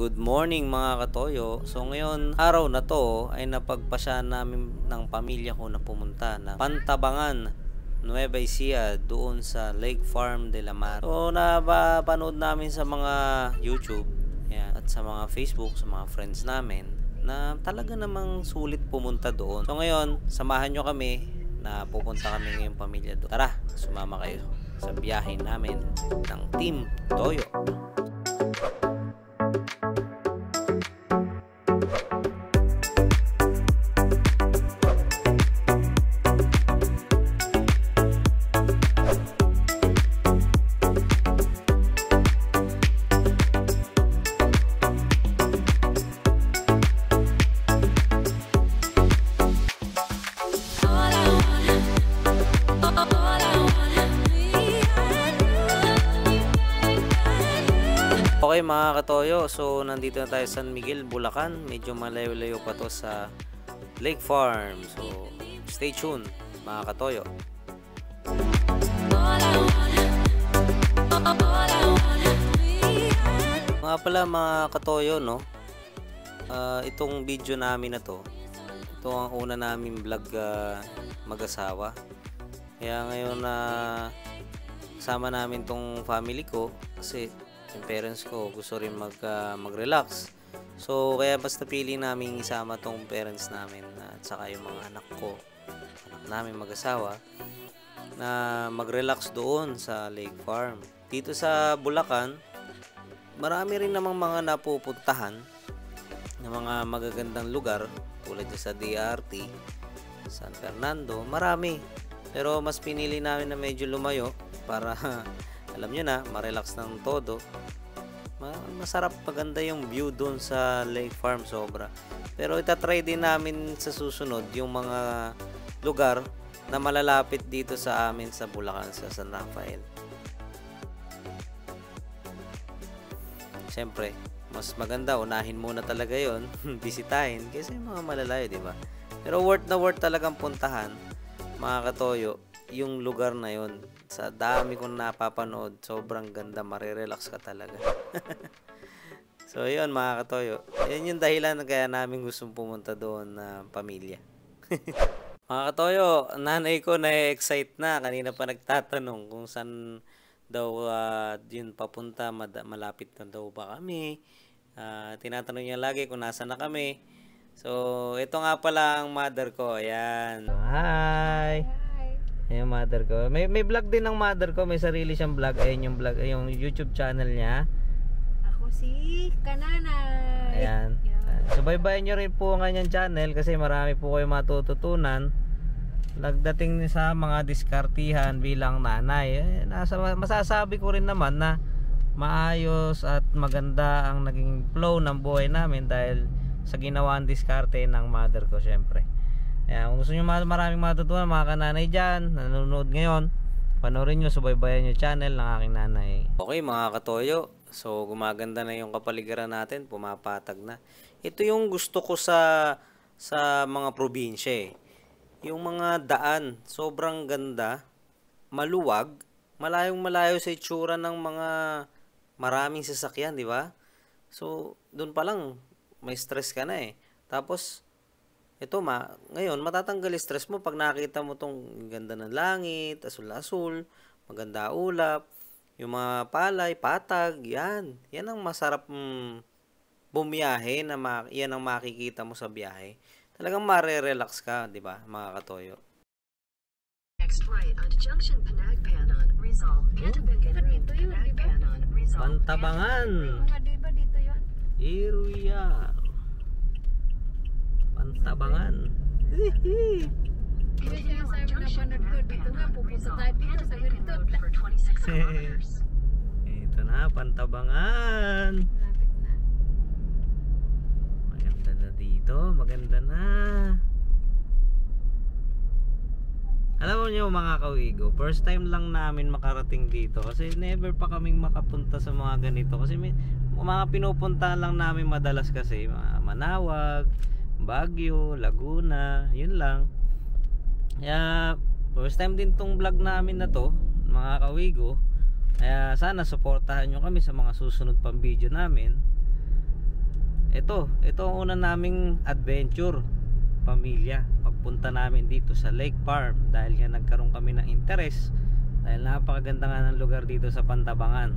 good morning mga katoyo. So ngayon, araw na to ay napagpasya namin ng pamilya ko na pumunta na Pantabangan, Nueva Ecija, doon sa Lake Farm de la Mar. So napapanood namin sa mga YouTube at sa mga Facebook, sa mga friends namin na talaga namang sulit pumunta doon. So ngayon, samahan nyo kami na pupunta kami ngayong pamilya doon. Tara, sumama kayo sa biyahe namin ng Team Toyo. Okay mga katoyo, so nandito na tayo sa San Miguel, Bulacan. Medyo malayo-layo pa to sa Lake Farm. So stay tuned mga katoyo. Mga pala mga katoyo, no? Itong video namin na to, ito ang una namin vlog mag-asawa. Kaya ngayon na kasama namin tong family ko kasi yung parents ko gusto rin mag-relax. So kaya basta pili namin isama tong parents namin at saka yung mga anak ko, anak namin mag-asawa, na mag-relax doon sa Lake Farm. Dito sa Bulacan, marami rin namang mga napupuntahan ng mga magagandang lugar tulad sa DRT, San Fernando, marami. Pero mas pinili namin na medyo lumayo para alam nyo na, ma-relax ng todo. Masarap, maganda yung view doon sa Lake Farm, sobra. Pero itatry din namin sa susunod yung mga lugar na malalapit dito sa amin sa Bulacan, sa San Rafael. Siyempre, mas maganda, unahin muna talaga yon bisitahin, kasi mga malalayo, di ba? Pero worth na worth talagang puntahan, mga katoyo, yung lugar na yon. Sa dami kong napapanood, sobrang ganda, marirelax ka talaga. So yun mga katoyo, yan yung dahilan kaya namin gustong pumunta doon na pamilya. Mga katoyo, nanay ko na-excite na, kanina pa nagtatanong kung saan daw yun papunta, malapit na daw ba kami. Tinatanong niya lagi kung nasa na kami. So ito nga pala ang mother ko, ayan. Hi! Yung mother ko. May vlog din ng mother ko, may sarili siyang vlog. Ayun yung vlog, yung YouTube channel niya. Ako si Kananay. Ayan. Subaybayan nyo rin po ang kanyang channel kasi marami po kayo matututunan. Nagdating sa mga diskartihan bilang nanay. Masasabi ko rin naman na maayos at maganda ang naging flow ng buhay namin dahil sa ginawang diskarte ng mother ko, syempre. Kung gusto nyo maraming matutunan mga kananay dyan, nanonood ngayon, panoorin nyo, subaybayan nyo channel ng aking nanay. Okay mga katoyo, so gumaganda na yung kapaligiran natin, pumapatag na. Ito yung gusto ko sa mga probinsya. Yung mga daan, sobrang ganda, maluwag, malayong malayo sa itsura ng mga maraming sasakyan, di ba? So doon pa lang, may stress ka na eh. Tapos, ito ngayon matatanggal yung stress mo pag nakita mo tong ganda ng langit, asul-asul, maganda ulap, yung mga palay, patag, yan ang masarap bumiyahe, yan ang makikita mo sa biyahe. Talagang mare-relax ka, di ba mga katoyo? Next right onto Junction Panagpanan, Rizal. Dito yun, di ba? Pantabangan. Di ba dito yun? Iruya. Pantabangan. Hindi siya sabi na panood ko dito nga, pupunta tayo dito, sabi dito. Ito na, Pantabangan. Malapit na. Maganda na dito, maganda na. Alam mo nyo mga kawigo, first time lang namin makarating dito kasi never pa kaming makapunta sa mga ganito kasi may mga pinupuntahan lang namin madalas kasi mga Manawag, Baguio, Laguna, yun lang. Kaya first time din tong vlog namin na to mga kawigo. Kaya sana suportahan nyo kami sa mga susunod pang video namin. ito ang una naming adventure pamilya, pagpunta namin dito sa Lake Farm, dahil nga nagkaroon kami ng interest dahil napakaganda nga ng lugar dito sa Pantabangan.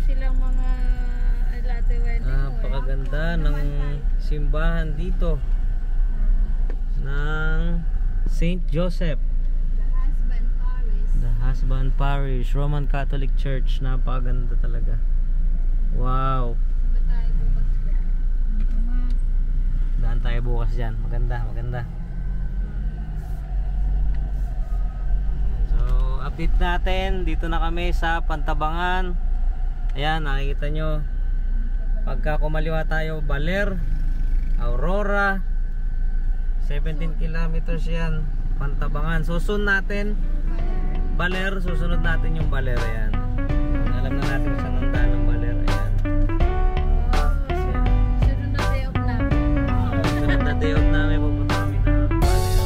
Silang mga latte wedding. Napakaganda ng simbahan dito ng St. Joseph, The Husband Parish, Roman Catholic Church. Napakaganda talaga. Wow. Daan tayo bukas dyan. Maganda, maganda. So, update natin. Dito na kami sa Pantabangan. Ayan, nakikita nyo. Pagka kumaliwa tayo, Baler, Aurora, 17 kilometers yan, Pantabangan. Susunod natin Baler, susunod natin yung Baler. Ayan, alam na natin kung saan ang daan ng Baler. Ayan. Sunod na day off namin. Sunod na day off namin, pupunta kami ng Baler.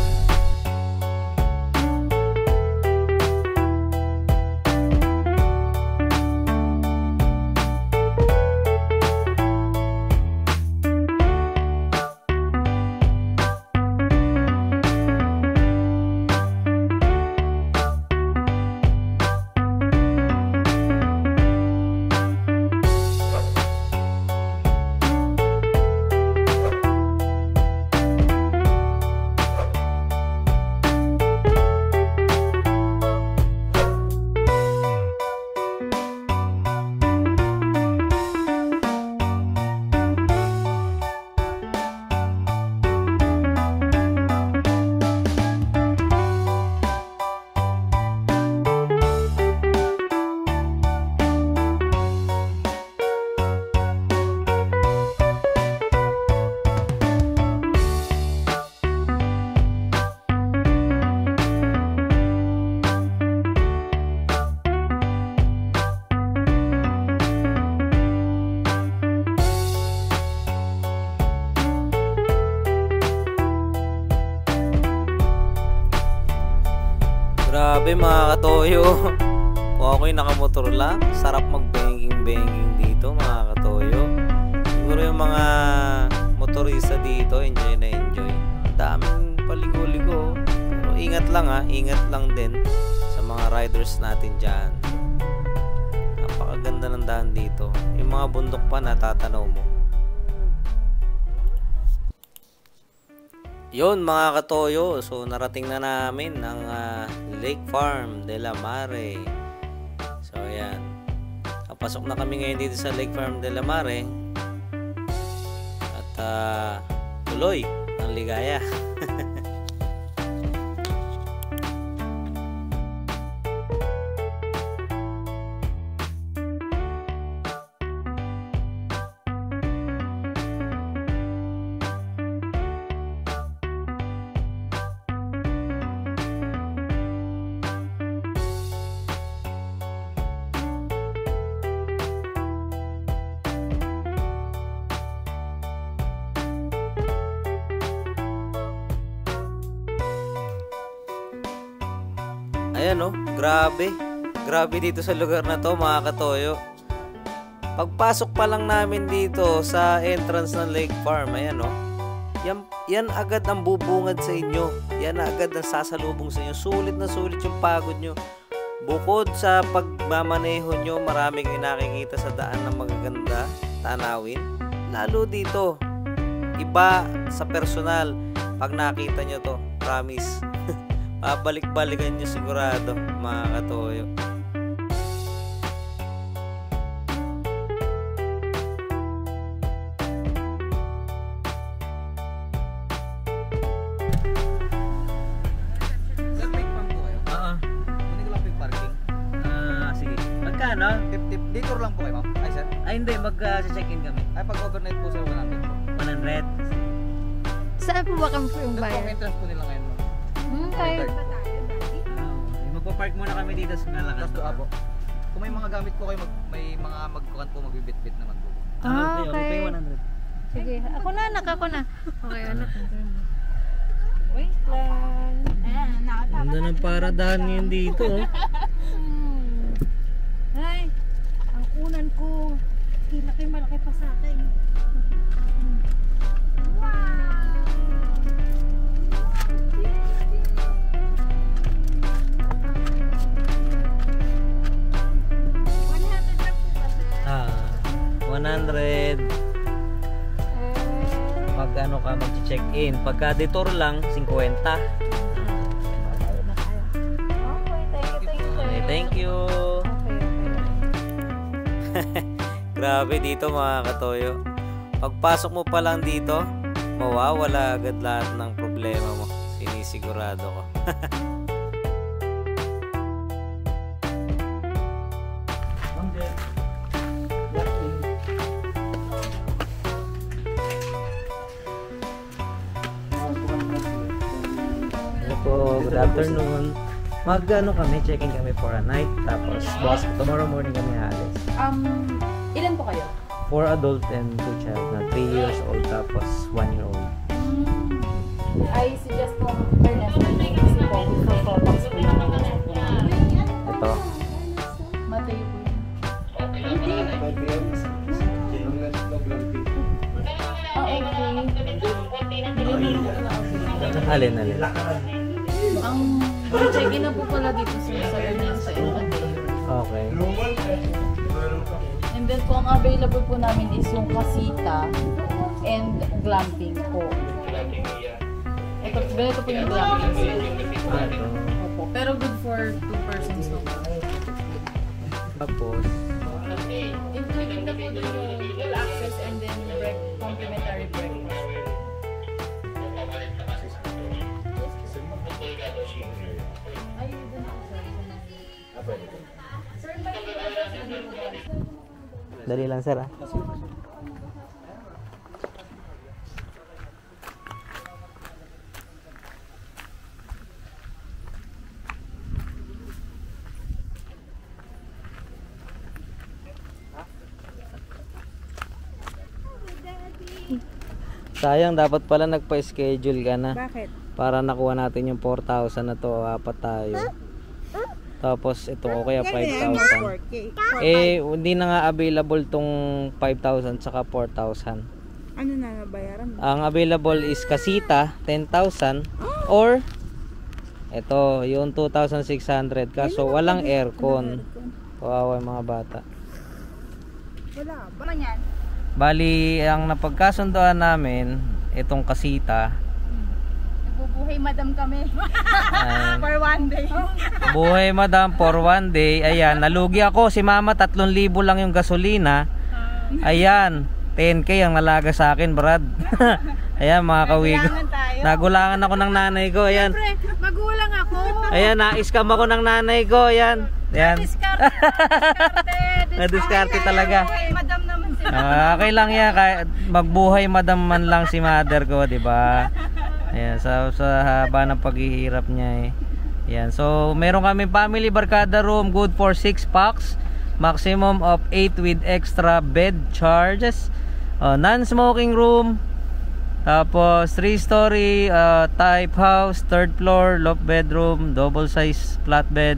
Grabe mga katoyo. Kung ako'y nakamotor lang, sarap mag-banking dito mga katoyo. Siguro yung mga motorista dito, enjoy na enjoy. Daming paligo-ligo. Pero ingat lang ingat lang din sa mga riders natin dyan. Napakaganda ng daan dito. Yung mga bundok pa natatanaw mo. Yun mga katoyo, so narating na namin ang Lake Farm de la Mare. So ayan, kapasok na kami ngayon dito sa Lake Farm de la Mare. At tuloy ang ligaya. Ayan grabe dito sa lugar na to mga katoyo. Pagpasok pa lang namin dito sa entrance ng Lake Farm, ayan yan agad ang bubungad sa inyo. Yan agad ang sasalubong sa inyo. Sulit na sulit yung pagod nyo. Bukod sa pagmamaneho nyo, marami kayong nakikita sa daan na magaganda tanawin. Lalo dito, iba sa personal. Pag nakita nyo to, promise babalik-balikan nyo sigurado mga katoyo. Sir, pick pang po kayo? Oo. Kunin ko lang pick parking. Sige. Magkano? Tip, dito lang po kayo, ma'am. Ay, sir. Ay hindi, mag-check-in kami. Ay, pag overnight po, sir, 100 po. 100. Saan po ba kami po yung Doon po ang bayan? entrance po nila ngayon, ma'am. Tayo Third. ba tayo, Daddy? Magpa-park muna kami dito sa Ngalakas. Tapos doon po. Kung may mga gamit po kayo, may mga magkukan po, magbibit-bit naman po. Okay. 100. Sige, ako na, anak, ako na. Okay, anak. Wait lang. Ganda ng paradahan ngayon dito. Oh. Ay, ang unan ko. Malaki pa sa akin. Ah, 100. Pag ano ka mag-check in, pagka detour lang 50. Okay, thank you. Grabe dito mga katoyo. Pagpasok mo pa lang dito, mawawala agad lahat ng problema mo. Sinisigurado ko. Hello po, good afternoon. Mag-ano kami, check-in kami for a night. Tapos, boss, tomorrow morning kami aalis. Ilan po kayo? 4 adult and 2 child na 3 years old tapos 1 year old. I suggest po, fairness, kasi po, before 4 bucks po yung Ito. Matay po. Okay. Alin. Ang check-in na po pala dito sa Okay. And then po, ang available po namin is yung casita and glamping po. Ito po yung glamping. Opo. Pero good for 2 persons po. Tapos, Including na po yung full access and then complimentary breakfast. Ay, doon ako sir. dali lang sir ah. Sayang, dapat pala nagpa-schedule ka na. Bakit? Para nakuha natin yung 4,000 na to, apat tayo. Tapos ito o kaya 5,000. Eh, hindi na nga available tong 5,000 saka 4,000. Ano na nabayaran mo? Ang available is kasita, 10,000. Or, ito, yung 2,600. Kaso walang aircon. Kawawa yung mga bata. Wala. Ba yan? Bali, ang napagkasundoan namin, itong kasita. Nagbubuhay madam kami. Ayan. For one day. Buhay madam for one day. Ayan, nalugi ako. Si mama, 3,000 lang yung gasolina. Ayan, 10K ang nalaga sa akin, Brad. Ayan, mga kawigo. Nagulangan ako ng nanay ko. Ayan. Siyempre, magulang ako. Ayan, na-scam ako ng nanay ko. Ayan. Ayan. Na-discarte talaga. Madam naman si Okay lang yan. Magbuhay madam man lang si mother ko, di ba? Ayan, sa haba ng paghihirap niya eh. Ayan, so meron kami family barkada room, good for 6 packs. Maximum of 8 with extra bed charges. Non-smoking room. Tapos 3-story type house, 3rd floor, loft bedroom, double size flat bed.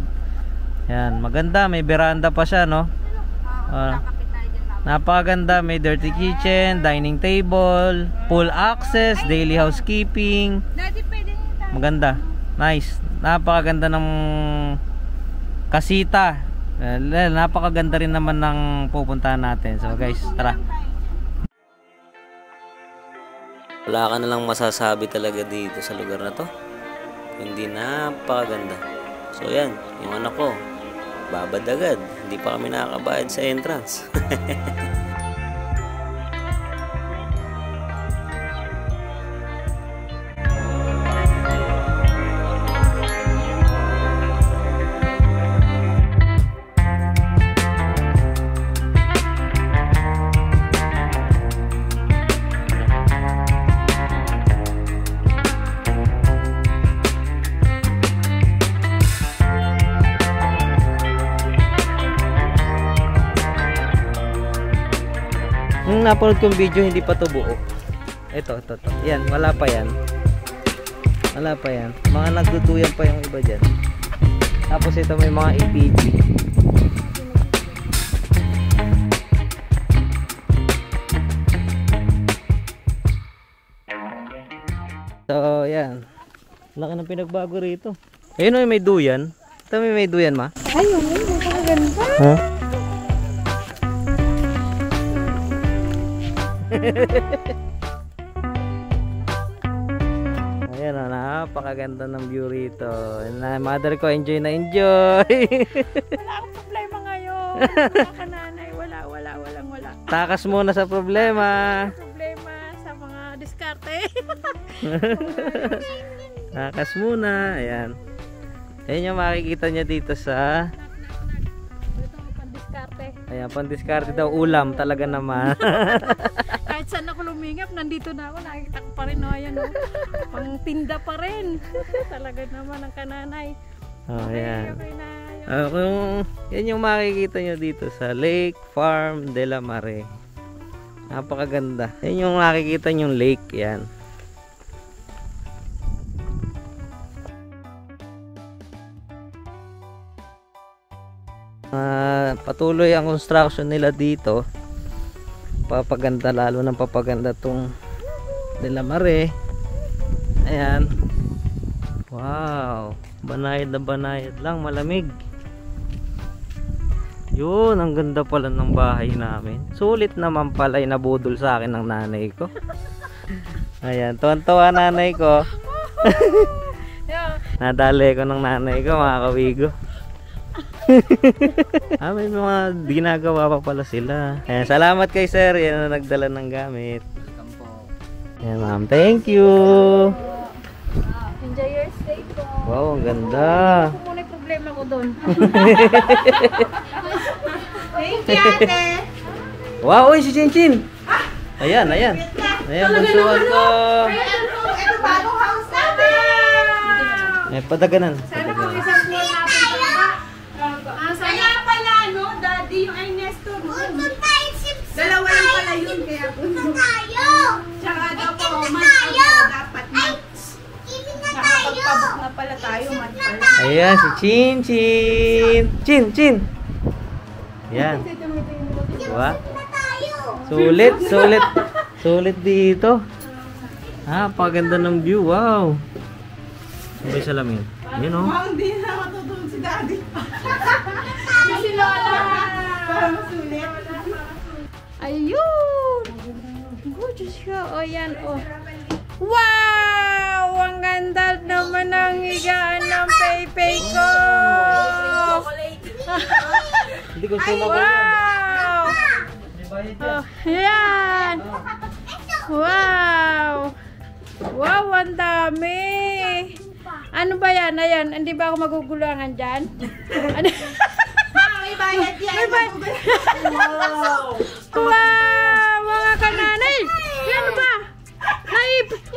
Ayan, maganda, may veranda pa siya, no? Napakaganda, may dirty kitchen, dining table, pool access, daily housekeeping. Maganda, nice. Napakaganda ng kasita. Napakaganda rin naman ng pupuntahan natin. So guys, tara. Wala ka na lang masasabi talaga dito sa lugar na to. Hindi, napakaganda. So yan, yung anak ko babad agad, hindi pa kami nakakabayad sa entrance. Nung napanood kong video, hindi pa to buo. Ito. Yan, wala pa yan. Wala pa yan. Mga nagduduyan pa yung iba dyan. Tapos ito may mga ATV. So, yan. Laki ng pinagbago rito. Ayun o, may duyan. Ito may duyan, ma. Ayun, napakaganda. Ha? Ayan o, napakaganda ng view rito. Mother ko, enjoy na enjoy. Wala akong problema ngayon. Mga kananay, wala. Takas muna sa problema. Problema sa mga diskarte. Takas muna. Ayan. Ayan yung makikita niya dito sa... Ito ang pandiskarte. Ayan, pandiskarte daw. Ulam talaga naman. Kahit saan ako lumingap, nandito na ako. Nakikita ko pa rin. Oh, ayan, oh. Pang tinda pa rin. Talaga naman ang kananay. Oh, ayan. Okay na. Yan yung makikita nyo dito sa Lake Farm de la Mare. Napakaganda. Yan yung makikita nyong lake. Yan. Patuloy ang construction nila dito. Papaganda, lalo ng papaganda tong de la Mare. Ayan. Wow, banayad na banayad lang, malamig. Yun, ang ganda pala ng bahay namin. Sulit naman pala, nabudol sa akin ng nanay ko. Ayan, tuwan-tuwa nanay ko. Nadali ko ng nanay ko, mga kawigo. May mga ginagawa pa pala sila. Ayan, salamat kay sir, yan na nagdala ng gamit. Welcome po. Ayan ma'am, thank you. Enjoy your stay po. Wow, ang ganda. Ako muna yung problema ko doon. Thank you, ate. Wow, uy, si Chinchin. Ayan. Ayan, bunsuan ko. Ito bagong house natin. Padaganan. Sana po isang buwan natin ito. Kaya pala, no, daddy, yung Ernesto, no? Dalawa lang pala yun, kaya po. Tsaka daw po, dapat nakapagpabok na pala tayo, Ayan, si Chinchin. Chin. Ayan. Diba? Sulit dito. Paganda ng view. Wow. Sabay salamin. Yun o. Hindi na matutulog si daddy. Si Lola. Para masulit. Ayun. Gorgeous siya. O yan, o. Wow! Ang ganda naman ng higaan ng Peipei ko. Hindi ko sila Wow! Oh, yan! Wow! Wow, ang dami! Ano ba yan? Ayan, hindi ba ako magugulangan dyan? Ano? May bayad yan! May bayad! Wow! Mga kananay! Yan ba?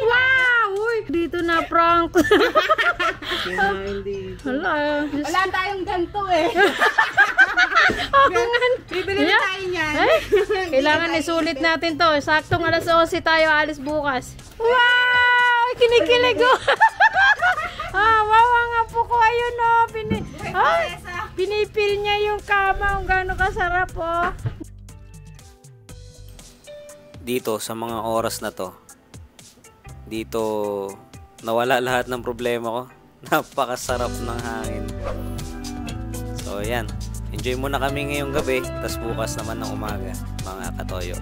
Wow! Uy, dito na prank! Wala tayong ganito eh! Bibili na tayo niyan. Kailangan isulit natin to. Saktong alas 11 tayo alis bukas. Wow! Kinikilig ko. Wawa nga po ko. Ayun o. Pinipil niya yung kama. Kung gano'ng kasarap o. dito sa mga oras na to. Dito nawala lahat ng problema ko. Napakasarap ng hangin. So yan, enjoy muna kami ngayong gabi, tas bukas naman ng umaga mga katoyo.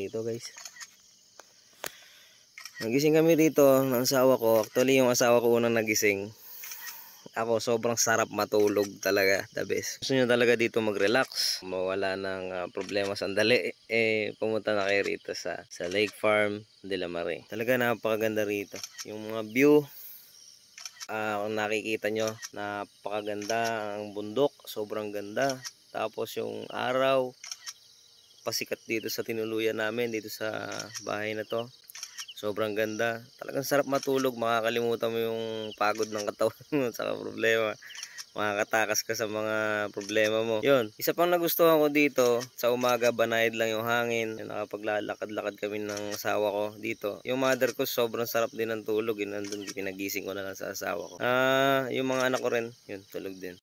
rito guys. Nagising kami rito ng asawa ko. Actually yung asawa ko unang nagising. Ako sobrang sarap matulog talaga, the best. Gusto nyo talaga dito mag-relax, mawala ng problema sandali, pumunta na kayo rito sa Lake Farm de la Mare. Talaga napakaganda rito. Yung mga view, kung nakikita nyo, napakaganda ang bundok, sobrang ganda. Tapos yung araw, pasikat dito sa tinuluyan namin, dito sa bahay na to. Sobrang ganda. Talagang sarap matulog. Makakalimutan mo yung pagod ng katawan mo sa problema. Makakatakas ka sa mga problema mo. Yun. Isa pang nagustuhan ko dito, sa umaga banayad lang yung hangin. Nakapaglalakad-lakad kami ng asawa ko dito. Yung mother ko sobrang sarap din ng tulog. Yun, nandun pinagising ko na lang sa asawa ko. Yung mga anak ko rin, yun, tulog din.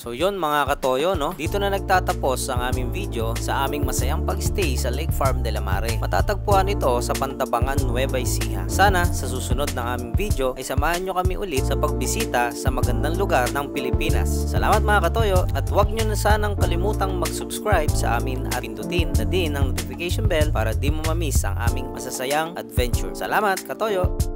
So yun mga katoyo, no? Dito na nagtatapos ang aming video sa aming masayang pag-stay sa Lake Farm de la Mare. Matatagpuan ito sa Pantabangan, Nueva Ecija. Sana sa susunod ng aming video ay samahan nyo kami ulit sa pagbisita sa magandang lugar ng Pilipinas. Salamat mga katoyo, at huwag nyo na sanang kalimutang mag-subscribe sa amin at pindutin na din ang notification bell para di mo mamiss ang aming masasayang adventure. Salamat katoyo!